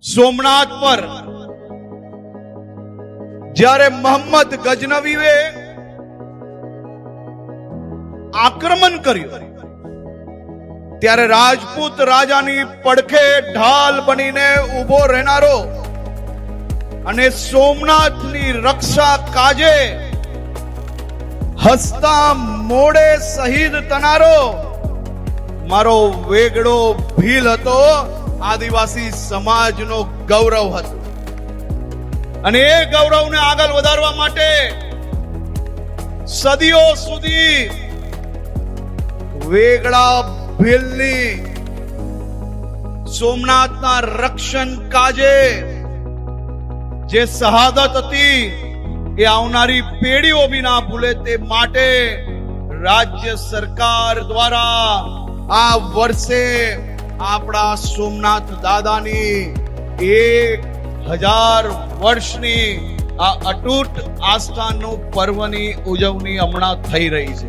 સોમનાથ પર જ્યારે મોહમ્મદ ગજનવીએ આક્રમણ કર્યું ત્યારે રાજપૂત રાજાની પડખે ઢાલ બનીને ઉભો રહેનારો અને સોમનાથની રક્ષા કાજે હસતા મોડે શહીદ થનારો મારો વેગડો ભીલ હતો. આદિવાસી સમાજનો ગૌરવ હતો અને એ ગૌરવને આગળ વધારવા માટે સદીઓ સુધી વેગડા ભીલની સોમનાથના રક્ષણ કાજે જે શહાદત હતી એ આવનારી પેઢીઓ બી ના ભૂલે તે માટે રાજ્ય સરકાર દ્વારા આ વર્ષે આપણા સોમનાથ દાદાની 1000 વર્ષની આ અતૂટ આસ્થાનું પર્વની ઉજવણી હમણાં થઈ રહી છે.